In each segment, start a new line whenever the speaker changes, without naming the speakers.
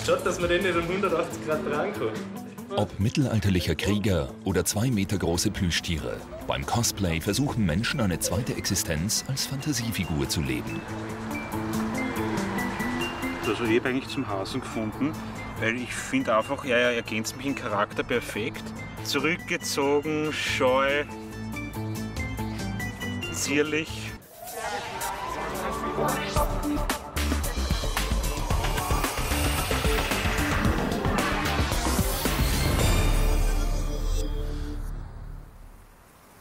Schade, dass man den nicht um 180 Grad drehen kann.
Ob mittelalterlicher Krieger oder 2 Meter große Plüschtiere, beim Cosplay versuchen Menschen eine zweite Existenz als Fantasiefigur zu leben.
Also ich habe eigentlich zum Hasen gefunden, weil ich finde einfach, er ergänzt mich im Charakter perfekt. Zurückgezogen, scheu, zierlich.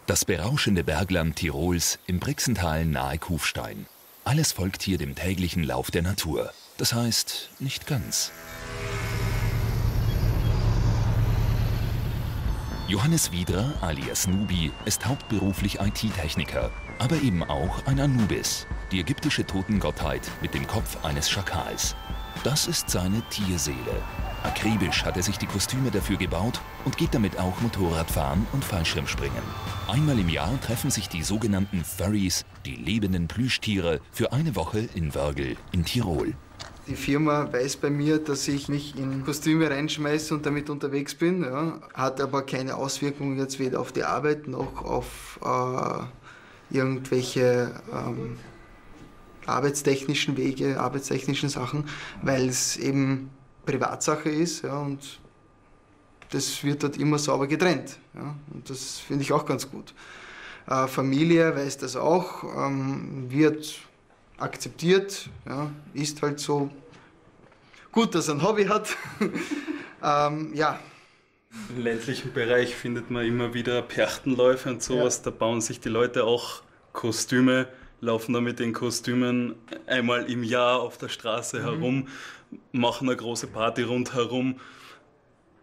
Das berauschende Bergland Tirols im Brixental nahe Kufstein. Alles folgt hier dem täglichen Lauf der Natur. Das heißt, nicht ganz. Johannes Wiedrer alias Nubi ist hauptberuflich IT-Techniker, aber eben auch ein Anubis, die ägyptische Totengottheit mit dem Kopf eines Schakals. Das ist seine Tierseele. Akribisch hat er sich die Kostüme dafür gebaut und geht damit auch Motorradfahren und Fallschirmspringen. Einmal im Jahr treffen sich die sogenannten Furries, die lebenden Plüschtiere, für eine Woche in Wörgl in Tirol.
Die Firma weiß bei mir, dass ich mich in Kostüme reinschmeiße und damit unterwegs bin. Ja. Hat aber keine Auswirkungen jetzt weder auf die Arbeit noch auf irgendwelche arbeitstechnischen Wege, arbeitstechnischen Sachen, weil es eben Privatsache ist, ja, und das wird dort immer sauber getrennt. Ja, und das finde ich auch ganz gut. Familie weiß das auch, wird akzeptiert, ja, ist halt so. Gut, dass er ein Hobby hat. Ja.
Im ländlichen Bereich findet man immer wieder Perchtenläufe und sowas. Ja. Da bauen sich die Leute auch Kostüme, laufen da mit den Kostümen einmal im Jahr auf der Straße herum, machen eine große Party rundherum.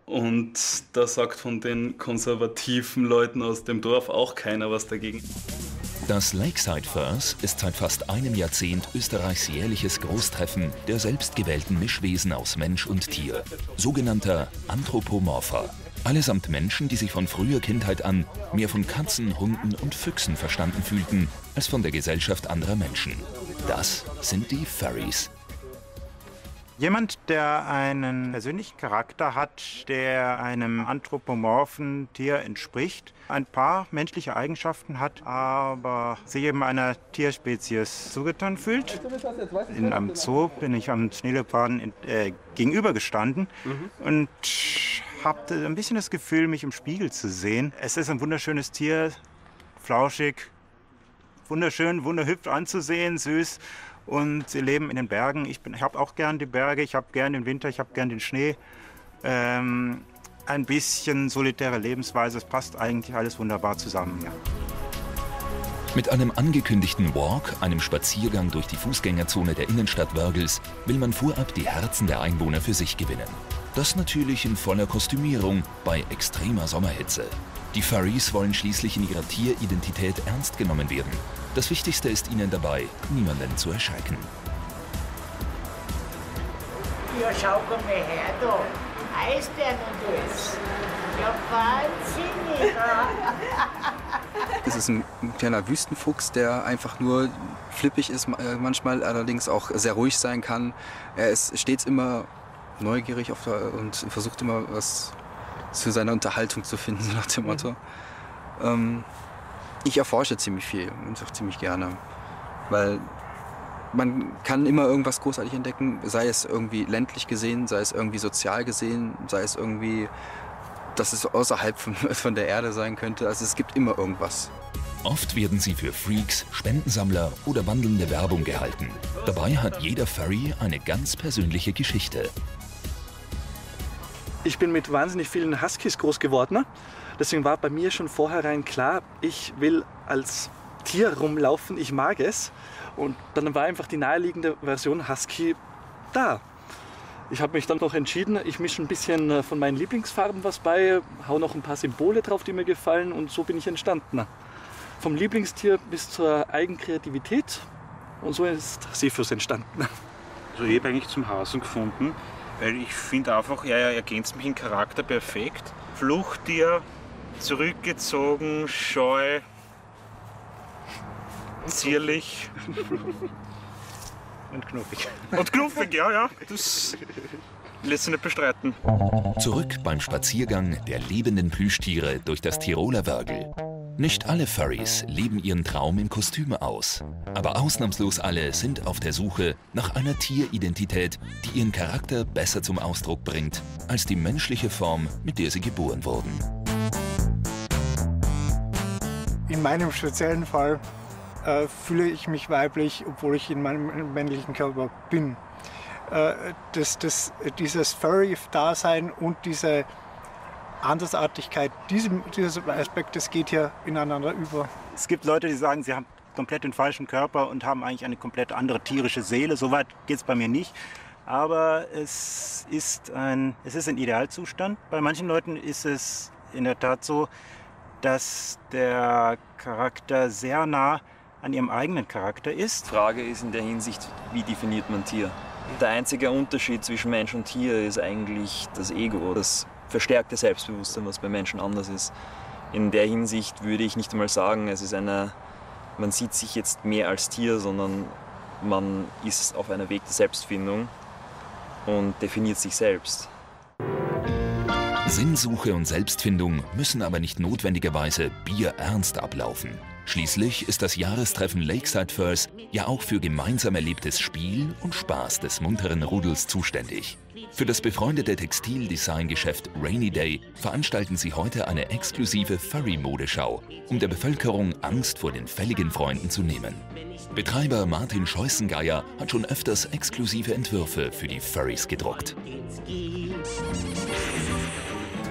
Und da sagt von den konservativen Leuten aus dem Dorf auch keiner was dagegen.
Das Lakeside Furs ist seit fast einem Jahrzehnt Österreichs jährliches Großtreffen der selbstgewählten Mischwesen aus Mensch und Tier, sogenannter Anthropomorpha. Allesamt Menschen, die sich von früher Kindheit an mehr von Katzen, Hunden und Füchsen verstanden fühlten, als von der Gesellschaft anderer Menschen. Das sind die Furries.
Jemand, der einen persönlichen Charakter hat, der einem anthropomorphen Tier entspricht, ein paar menschliche Eigenschaften hat, aber sich eben einer Tierspezies zugetan fühlt. In einem Zoo bin ich am Schneeleoparden gegenüber gestanden und habe ein bisschen das Gefühl, mich im Spiegel zu sehen. Es ist ein wunderschönes Tier, flauschig, wunderschön, wunderhübsch anzusehen, süß. Und sie leben in den Bergen. Ich habe auch gern die Berge, ich habe gern den Winter, ich habe gern den Schnee. Ein bisschen solitäre Lebensweise, es passt eigentlich alles wunderbar zusammen. Ja.
Mit einem angekündigten Walk, einem Spaziergang durch die Fußgängerzone der Innenstadt Wörgls, will man vorab die Herzen der Einwohner für sich gewinnen. Das natürlich in voller Kostümierung bei extremer Sommerhitze. Die Furries wollen schließlich in ihrer Tieridentität ernst genommen werden. Das Wichtigste ist ihnen dabei, niemanden zu erschrecken.
Ja, schau mal her da. Eisbären und alles. Ja, wahnsinnig.
Es ist ein kleiner Wüstenfuchs, der einfach nur flippig ist, manchmal allerdings auch sehr ruhig sein kann. Er ist stets immer neugierig und versucht immer was zu seiner Unterhaltung zu finden, so nach dem Motto. Ich erforsche ziemlich viel und auch ziemlich gerne, weil man kann immer irgendwas großartig entdecken, sei es irgendwie ländlich gesehen, sei es irgendwie sozial gesehen, sei es irgendwie, dass es außerhalb von der Erde sein könnte. Also es gibt immer irgendwas.
Oft werden sie für Freaks, Spendensammler oder wandelnde Werbung gehalten. Dabei hat jeder Furry eine ganz persönliche Geschichte.
Ich bin mit wahnsinnig vielen Huskies groß geworden. Deswegen war bei mir schon vornherein klar, ich will als Tier rumlaufen, ich mag es. Und dann war einfach die naheliegende Version Husky da. Ich habe mich dann noch entschieden, ich mische ein bisschen von meinen Lieblingsfarben was bei, hau noch ein paar Symbole drauf, die mir gefallen, und so bin ich entstanden. Vom Lieblingstier bis zur Eigenkreativität, und so ist Sisyphus entstanden.
Also ich habe eigentlich zum Hasen gefunden, weil ich finde einfach, er ergänzt mich im Charakter perfekt. Fluchttier, zurückgezogen, scheu, zierlich.
Und knuffig.
Und knuffig, ja. Das lässt sich nicht bestreiten.
Zurück beim Spaziergang der lebenden Plüschtiere durch das Tiroler Wörgl. Nicht alle Furries leben ihren Traum in Kostüme aus. Aber ausnahmslos alle sind auf der Suche nach einer Tieridentität, die ihren Charakter besser zum Ausdruck bringt, als die menschliche Form, mit der sie geboren wurden.
In meinem speziellen Fall fühle ich mich weiblich, obwohl ich in meinem männlichen Körper bin. Dieses Furry-Dasein und diese Andersartigkeit, dieser Aspekt, das geht hier ineinander über.
Es gibt Leute, die sagen, sie haben komplett den falschen Körper und haben eigentlich eine komplett andere tierische Seele. Soweit geht es bei mir nicht. Aber es ist ein Idealzustand. Bei manchen Leuten ist es in der Tat so, dass der Charakter sehr nah an ihrem eigenen Charakter ist.
Die Frage ist in der Hinsicht, wie definiert man Tier? Der einzige Unterschied zwischen Mensch und Tier ist eigentlich das Ego, das verstärkte Selbstbewusstsein, was bei Menschen anders ist. In der Hinsicht würde ich nicht einmal sagen, man sieht sich jetzt mehr als Tier, sondern man ist auf einem Weg der Selbstfindung und definiert sich selbst.
Sinnsuche und Selbstfindung müssen aber nicht notwendigerweise bierernst ablaufen. Schließlich ist das Jahrestreffen Lakeside Furs ja auch für gemeinsam erlebtes Spiel und Spaß des munteren Rudels zuständig. Für das befreundete Textildesigngeschäft Rainy Day veranstalten sie heute eine exklusive Furry-Modeschau, um der Bevölkerung Angst vor den fälligen Freunden zu nehmen. Betreiber Martin Scheußengeier hat schon öfters exklusive Entwürfe für die Furries gedruckt.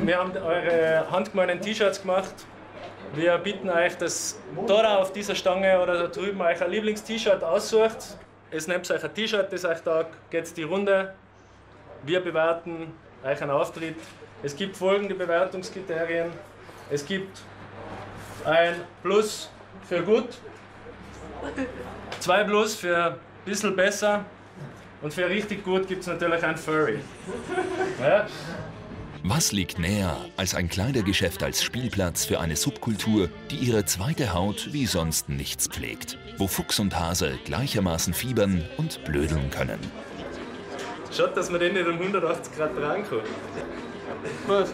Wir haben eure handgemalten T-Shirts gemacht. Wir bitten euch, dass da auf dieser Stange oder da drüben euch ein Lieblings-T-Shirt aussucht. Es nehmt euch ein T-Shirt, das euch taugt, geht die Runde. Wir bewerten euch einen Auftritt. Es gibt folgende Bewertungskriterien. Es gibt ein Plus für gut, 2 Plus für ein bisschen besser und für richtig gut gibt es natürlich ein Furry. Ja?
Was liegt näher als ein Kleidergeschäft als Spielplatz für eine Subkultur, die ihre zweite Haut wie sonst nichts pflegt, wo Fuchs und Hase gleichermaßen fiebern und blödeln können?
Schaut, dass man den nicht um 180 Grad dran kann. Gut.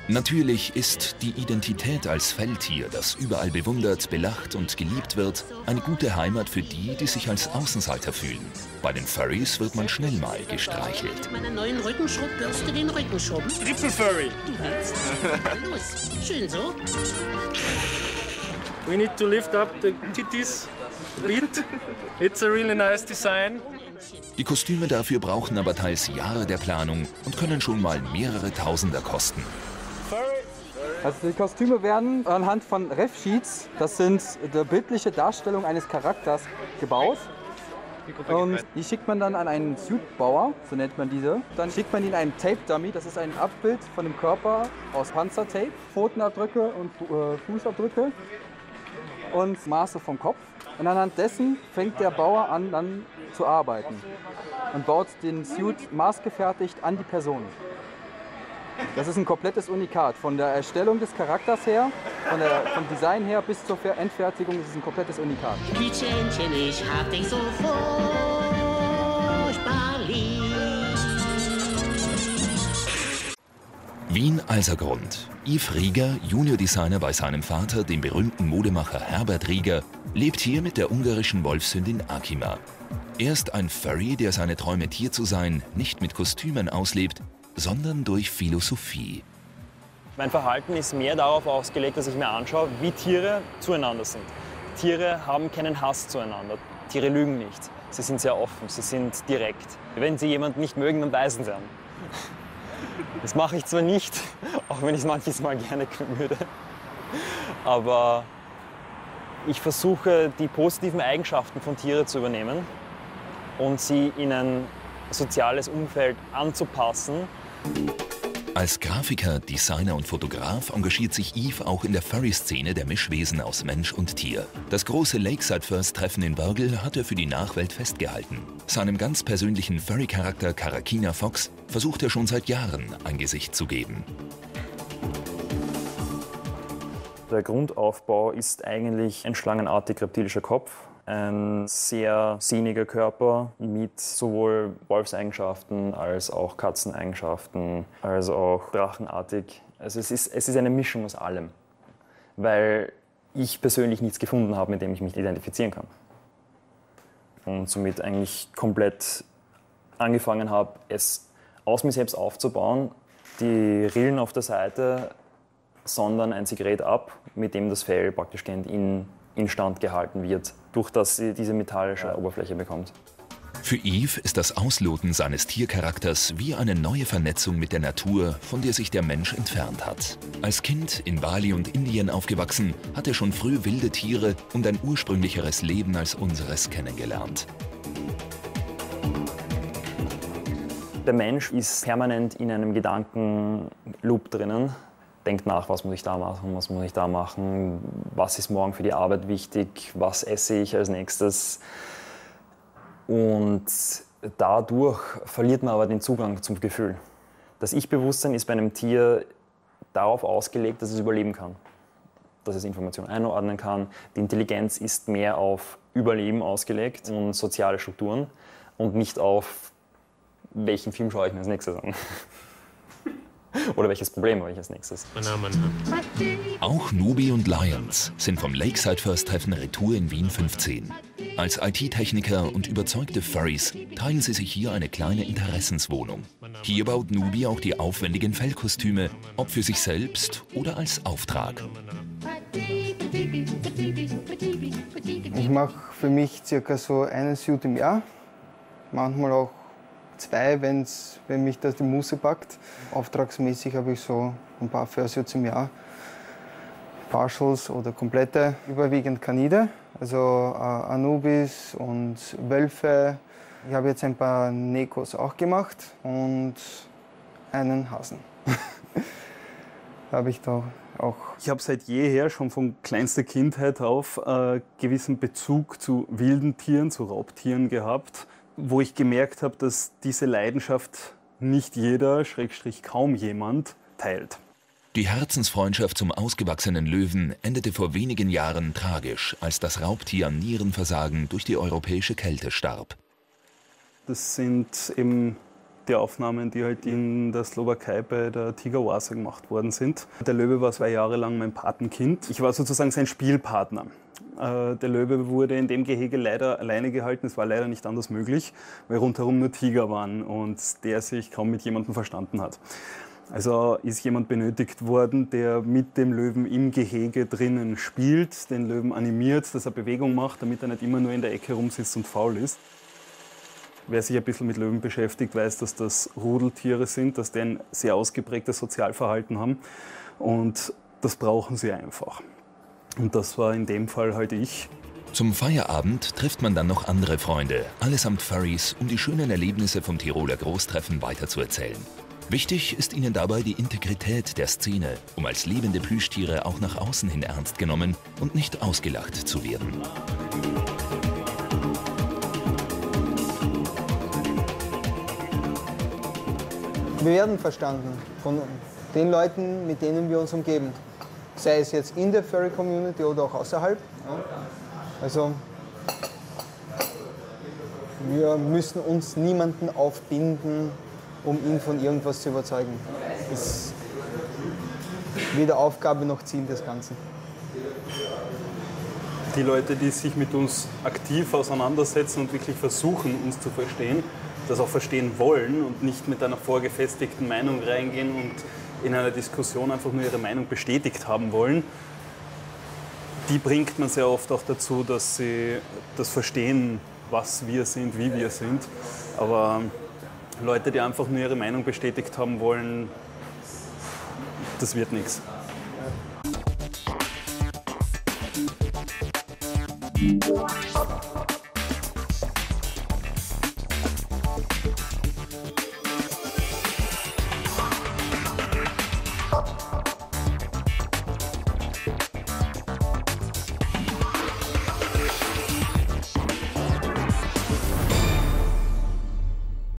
Natürlich ist die Identität als Feldtier, das überall bewundert, belacht und geliebt wird, eine gute Heimat für die, die sich als Außenseiter fühlen. Bei den Furries wird man schnell mal gestreichelt.
Mit meiner neuen Rückenschrubbürste den Rücken schrubben.
Triple Furry.
Du willst? Los, schön so.
We need to lift up the titties a bit. It's a really nice design.
Die Kostüme dafür brauchen aber teils Jahre der Planung und können schon mal mehrere Tausender kosten.
Also die Kostüme werden anhand von Ref-Sheets, das sind die bildliche Darstellung eines Charakters, gebaut. Und die schickt man dann an einen Suitbauer, so nennt man diese. Dann schickt man ihnen einen Tape-Dummy, das ist ein Abbild von dem Körper aus Panzertape, Pfotenabdrücke und Fußabdrücke und Maße vom Kopf. Und anhand dessen fängt der Bauer an, dann zu arbeiten und baut den Suit maßgefertigt an die Person. Das ist ein komplettes Unikat. Von der Erstellung des Charakters her, vom Design her bis zur Endfertigung ist es ein komplettes Unikat.
Quietschentchen, ich hab dich so furchtbar lieb.
Wien-Alsergrund. Yves Rieger, Juniordesigner bei seinem Vater, dem berühmten Modemacher Herbert Rieger, lebt hier mit der ungarischen Wolfshündin Akima. Er ist ein Furry, der seine Träume, Tier zu sein, nicht mit Kostümen auslebt, sondern durch Philosophie.
Mein Verhalten ist mehr darauf ausgelegt, dass ich mir anschaue, wie Tiere zueinander sind. Tiere haben keinen Hass zueinander. Tiere lügen nicht. Sie sind sehr offen, sie sind direkt. Wenn sie jemanden nicht mögen, dann beißen sie an. Das mache ich zwar nicht, auch wenn ich es manches Mal gerne würde, aber ich versuche, die positiven Eigenschaften von Tieren zu übernehmen und sie in ein soziales Umfeld anzupassen.
Als Grafiker, Designer und Fotograf engagiert sich Yves auch in der Furry-Szene der Mischwesen aus Mensch und Tier. Das große Lakeside Furs-Treffen in Wörgl hat er für die Nachwelt festgehalten. Seinem ganz persönlichen Furry-Charakter Karakina Fox versucht er schon seit Jahren ein Gesicht zu geben.
Der Grundaufbau ist eigentlich ein schlangenartig reptilischer Kopf Ein sehr sehniger Körper mit sowohl Wolfseigenschaften als auch Katzeneigenschaften, als auch drachenartig. Also es ist eine Mischung aus allem, weil ich persönlich nichts gefunden habe, mit dem ich mich identifizieren kann. Und somit eigentlich komplett angefangen habe, es aus mir selbst aufzubauen, die Rillen auf der Seite, sondern ein Sekret ab, mit dem das Fell praktisch instand gehalten wird, durch das sie diese metallische Oberfläche bekommt.
Für Yves ist das Ausloten seines Tiercharakters wie eine neue Vernetzung mit der Natur, von der sich der Mensch entfernt hat. Als Kind in Bali und Indien aufgewachsen, hat er schon früh wilde Tiere und ein ursprünglicheres Leben als unseres kennengelernt.
Der Mensch ist permanent in einem Gedankenloop drinnen. Denkt nach, was muss ich da machen, was muss ich da machen, was ist morgen für die Arbeit wichtig, was esse ich als nächstes. Und dadurch verliert man aber den Zugang zum Gefühl. Das Ich-Bewusstsein ist bei einem Tier darauf ausgelegt, dass es überleben kann, dass es Informationen einordnen kann. Die Intelligenz ist mehr auf Überleben ausgelegt und soziale Strukturen und nicht auf, welchen Film schaue ich mir als nächstes an. Oder welches Problem habe ich als nächstes?
Auch Nubi und Lions sind vom Lakeside First Treffen Retour in Wien 15. Als IT-Techniker und überzeugte Furries teilen sie sich hier eine kleine Interessenswohnung. Hier baut Nubi auch die aufwendigen Fellkostüme, ob für sich selbst oder als Auftrag.
Ich mache für mich circa so einen Suit im Jahr, manchmal auch 2, wenn mich das die Muße packt. Auftragsmäßig habe ich so ein paar Fursuits im Jahr. Partials oder komplette, überwiegend Kanide, also Anubis und Wölfe. Ich habe jetzt ein paar Nekos auch gemacht und einen Hasen. Habe ich da auch.
Ich habe seit jeher, schon von kleinster Kindheit auf, gewissen Bezug zu wilden Tieren, zu Raubtieren gehabt, wo ich gemerkt habe, dass diese Leidenschaft nicht jeder, Schrägstrich kaum jemand, teilt.
Die Herzensfreundschaft zum ausgewachsenen Löwen endete vor wenigen Jahren tragisch, als das Raubtier an Nierenversagen durch die europäische Kälte starb.
Das sind eben die Aufnahmen, die halt in der Slowakei bei der Tiger Oase gemacht worden sind. Der Löwe war 2 Jahre lang mein Patenkind. Ich war sozusagen sein Spielpartner. Der Löwe wurde in dem Gehege leider alleine gehalten. Es war leider nicht anders möglich, weil rundherum nur Tiger waren und der sich kaum mit jemandem verstanden hat. Also ist jemand benötigt worden, der mit dem Löwen im Gehege drinnen spielt, den Löwen animiert, dass er Bewegung macht, damit er nicht immer nur in der Ecke rumsitzt und faul ist. Wer sich ein bisschen mit Löwen beschäftigt, weiß, dass das Rudeltiere sind, dass die ein sehr ausgeprägtes Sozialverhalten haben und das brauchen sie einfach. Und das war in dem Fall halt ich.
Zum Feierabend trifft man dann noch andere Freunde, allesamt Furries, um die schönen Erlebnisse vom Tiroler Großtreffen weiterzuerzählen. Wichtig ist ihnen dabei die Integrität der Szene, um als lebende Plüschtiere auch nach außen hin ernst genommen und nicht ausgelacht zu werden.
Wir werden verstanden von den Leuten, mit denen wir uns umgeben. Sei es jetzt in der Furry-Community oder auch außerhalb. Also wir müssen uns niemanden aufbinden, um ihn von irgendwas zu überzeugen. Das ist weder Aufgabe noch Ziel des Ganzen.
Die Leute, die sich mit uns aktiv auseinandersetzen und wirklich versuchen, uns zu verstehen, das auch verstehen wollen und nicht mit einer vorgefestigten Meinung reingehen und in einer Diskussion einfach nur ihre Meinung bestätigt haben wollen, die bringt man sehr oft auch dazu, dass sie das verstehen, was wir sind, wie wir sind. Aber Leute, die einfach nur ihre Meinung bestätigt haben wollen, das wird nichts.
Ja.